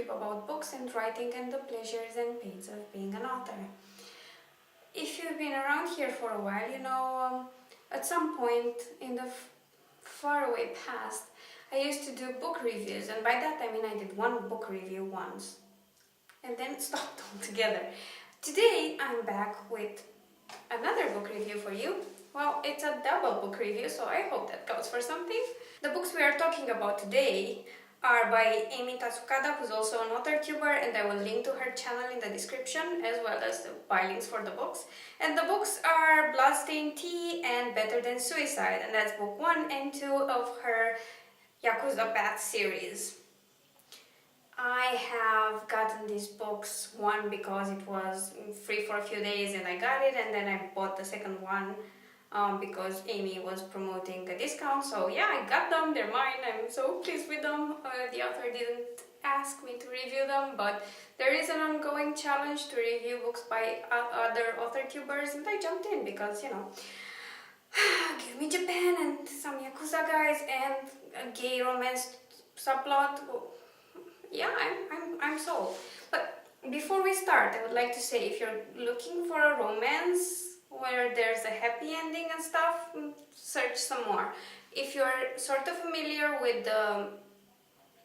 trip about books and writing and the pleasures and pains of being an author. If you've been around here for a while, you know, at some point in the faraway past, I used to do book reviews, and by that I mean I did one book review once and then stopped altogether. Today I'm back with another book review for you. Well, it's a double book review, so I hope that counts for something. The books we are talking about today are by Amy Tasukada, who's also an author tuber, and I will link to her channel in the description, as well as the buy links for the books. And the books are Bloodstained Tea and Better Than Suicide, and that's book 1 and 2 of her Yakuza Path series. I have gotten these books, one because it was free for a few days and I got it, and then I bought the second one because Amy was promoting a discount. So yeah, I got them, they're mine, I'm so pleased with them. The author didn't ask me to review them, but there is an ongoing challenge to review books by other author tubers, and I jumped in because, you know, give me Japan and some Yakuza guys and a gay romance subplot. Yeah, I'm sold. But before we start, I would like to say, if you're looking for a romance where there's a happy ending and stuff, search some more. If you're sort of familiar with the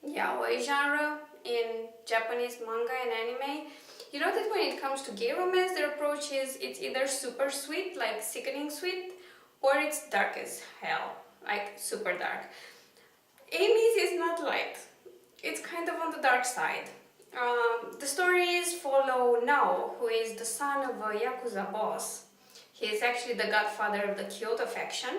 yaoi genre in Japanese manga and anime, you know that when it comes to gay romance, their approach is it's either super sweet, like sickening sweet, or it's dark as hell, like super dark. Amy's is not light. It's kind of on the dark side. The stories follow Nao, who is the son of a Yakuza boss. He is actually the godfather of the Kyoto faction.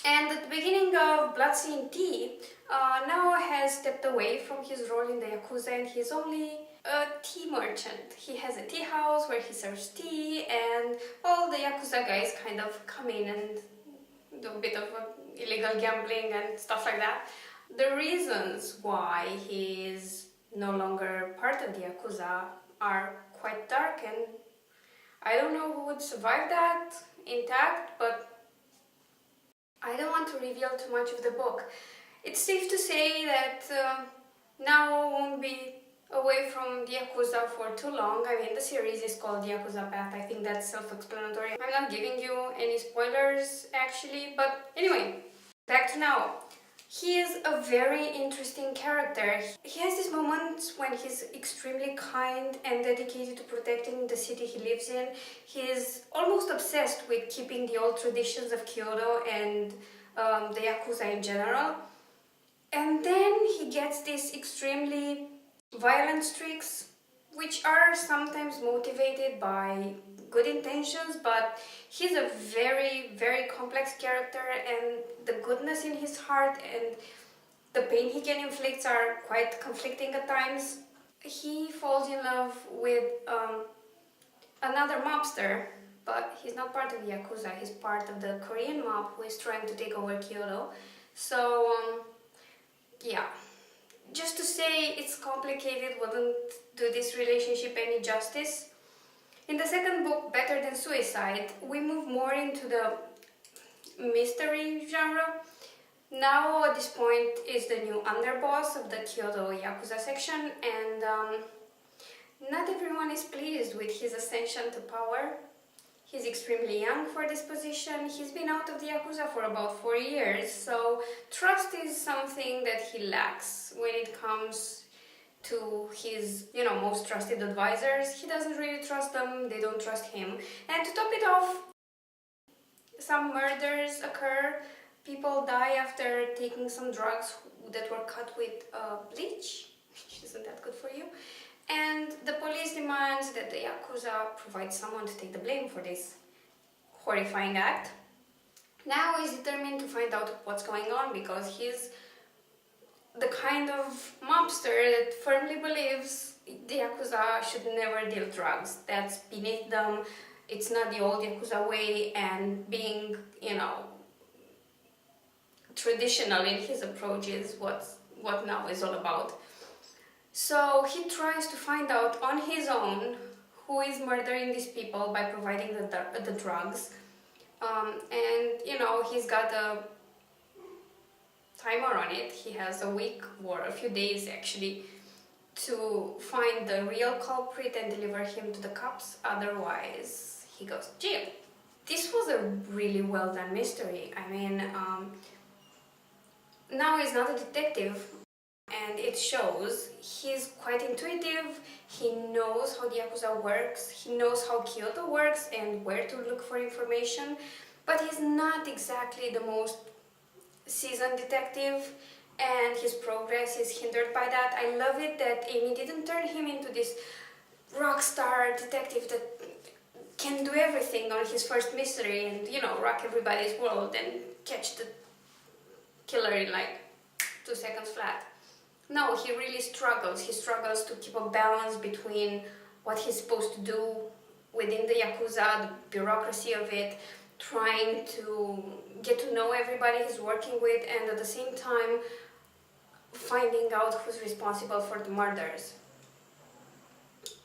And at the beginning of Bloodstained Tea, Nao has stepped away from his role in the Yakuza, and he's only a tea merchant. He has a tea house where he serves tea, and all the Yakuza guys kind of come in and do a bit of illegal gambling and stuff like that. The reasons why he is no longer part of the Yakuza are quite dark, and I don't know who would survive that intact, but I don't want to reveal too much of the book. It's safe to say that Nao won't be away from the Yakuza for too long. I mean, the series is called Yakuza Path. I think that's self-explanatory. I'm not giving you any spoilers, actually, but anyway, back to Nao. He is a very interesting character. He has these moments when he's extremely kind and dedicated to protecting the city he lives in. He is almost obsessed with keeping the old traditions of Kyoto and the Yakuza in general. And then he gets these extremely violent streaks, which are sometimes motivated by good intentions, but he's a very, very complex character, and the goodness in his heart and the pain he can inflict are quite conflicting at times. He falls in love with another mobster, but he's not part of the Yakuza, he's part of the Korean mob who is trying to take over Kyoto. So, yeah. Just to say it's complicated wouldn't do this relationship any justice. In the second book, Better Than Suicide, we move more into the mystery genre. Now, at this point, is the new underboss of the Kyoto Yakuza section, and not everyone is pleased with his ascension to power. He's extremely young for this position. He's been out of the Yakuza for about 4 years, so trust is something that he lacks when it comes to his, you know, most trusted advisors. He doesn't really trust them, they don't trust him. And to top it off, some murders occur. People die after taking some drugs that were cut with bleach, which isn't that good for you. And the police demands that the Yakuza provide someone to take the blame for this horrifying act. Now he's determined to find out what's going on, because he's the kind of mobster that firmly believes the Yakuza should never deal drugs. That's beneath them. It's not the old Yakuza way, and being, you know, traditional in his approach is what now is all about. So he tries to find out on his own who is murdering these people by providing the drugs. And, you know, he's got a timer on it. He has a week or a few days actually to find the real culprit and deliver him to the cops, otherwise he goes to jail. This was a really well done mystery. I mean, now he's not a detective, and it shows. He's quite intuitive, he knows how the Yakuza works, he knows how Kyoto works and where to look for information, but he's not exactly the most seasoned detective, and his progress is hindered by that. I love it that Amy didn't turn him into this rock star detective that can do everything on his first mystery and, you know, rock everybody's world and catch the killer in like 2 seconds flat. No, he really struggles. He struggles to keep a balance between what he's supposed to do within the Yakuza, the bureaucracy of it, trying to get to know everybody he's working with, and at the same time finding out who's responsible for the murders.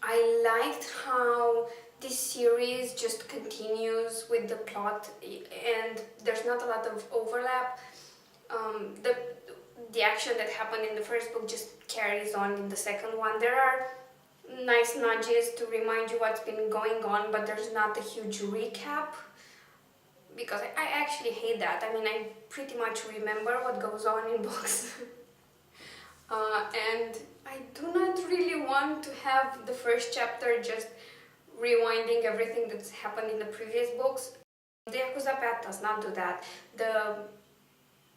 I liked how this series just continues with the plot and there's not a lot of overlap. The action that happened in the first book just carries on in the second one. There are nice nudges to remind you what's been going on, but there's not a huge recap, because I actually hate that. I mean, I pretty much remember what goes on in books. And I do not really want to have the first chapter just rewinding everything that's happened in the previous books. The Yakuza path does not do that. The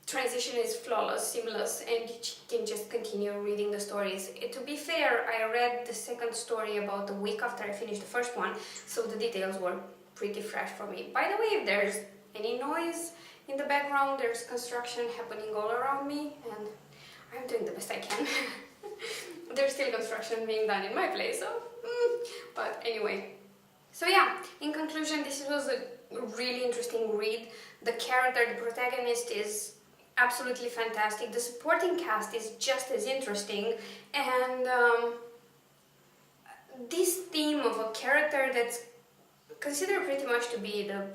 transition is flawless, seamless, and you can just continue reading the stories. To be fair, I read the second story about a week after I finished the first one, so the details were pretty fresh for me. By the way, if there's any noise in the background, there's construction happening all around me, and I'm doing the best I can. There's still construction being done in my place, so but anyway. So yeah, in conclusion, this was a really interesting read. The character, the protagonist, is absolutely fantastic. The supporting cast is just as interesting, and this theme of a character that's considered pretty much to be the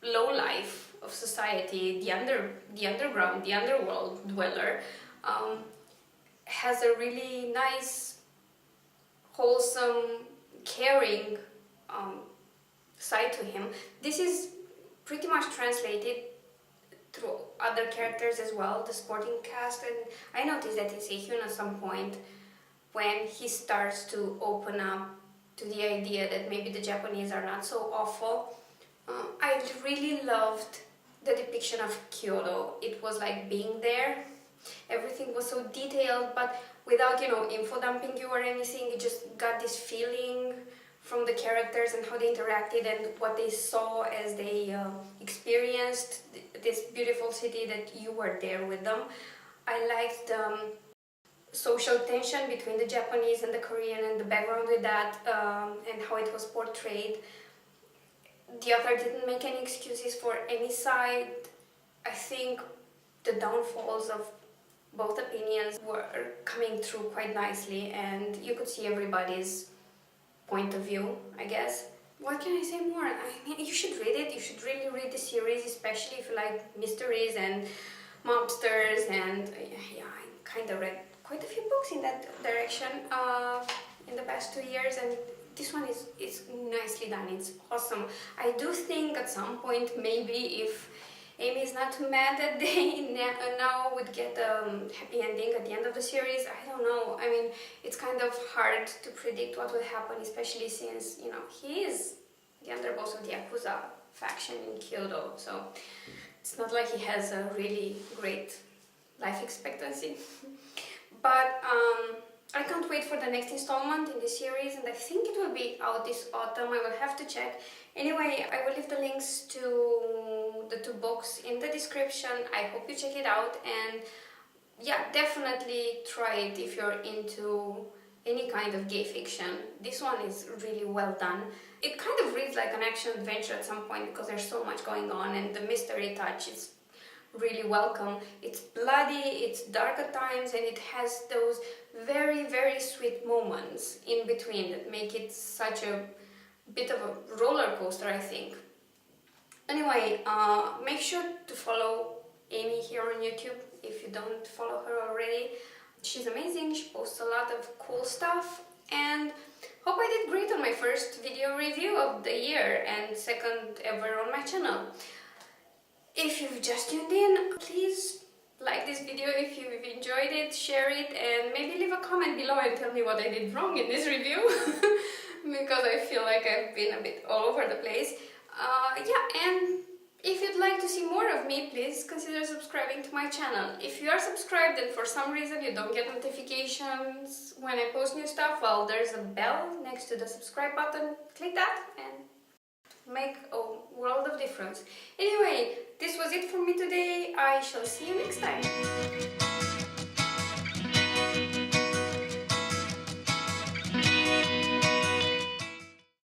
low life of society, the underground, the underworld dweller, has a really nice, wholesome, caring side to him. This is pretty much translated through other characters as well, the supporting cast, and I noticed that in Seihyun at some point when he starts to open up to the idea that maybe the Japanese are not so awful. I really loved the depiction of Kyoto. It was like being there. Everything was so detailed, but without, you know, info dumping you or anything. You just got this feeling from the characters and how they interacted and what they saw as they experienced this beautiful city, that you were there with them. I liked the social tension between the Japanese and the Korean and the background with that, and how it was portrayed. The author didn't make any excuses for any side. I think the downfalls of both opinions were coming through quite nicely, and you could see everybody's point of view, I guess. What can I say more? I mean, you should read it. You should really read the series, especially if you like mysteries and mobsters, and yeah, I kind of read quite a few books in that direction in the past 2 years, and this one is nicely done. It's awesome. I do think at some point, maybe if Amy is not too mad that they now would get a happy ending at the end of the series. I don't know. I mean, it's kind of hard to predict what would happen, especially since, you know, he is the underboss of the Yakuza faction in Kyoto, so it's not like he has a really great life expectancy. But I can't wait for the next installment in this series, and I think it will be out this autumn. I will have to check. Anyway, I will leave the links to the 2 books in the description. I hope you check it out, and yeah, definitely try it if you're into any kind of gay fiction. This one is really well done. It kind of reads like an action adventure at some point because there's so much going on, and the mystery touch is really welcome. It's bloody, it's dark at times, and it has those very, very sweet moments in between that make it such a bit of a roller coaster, I think. Anyway, make sure to follow Amy here on YouTube if you don't follow her already. She's amazing, she posts a lot of cool stuff, and hope I did great on my first video review of the year and second ever on my channel. If you've just tuned in, please like this video if you've enjoyed it, share it, and maybe leave a comment below and tell me what I did wrong in this review because I feel like I've been a bit all over the place. Yeah, and if you'd like to see more of me, please consider subscribing to my channel. If you are subscribed and for some reason you don't get notifications when I post new stuff, well, there's a bell next to the subscribe button. Click that and make a world of difference. Anyway, this was it for me today. I shall see you next time.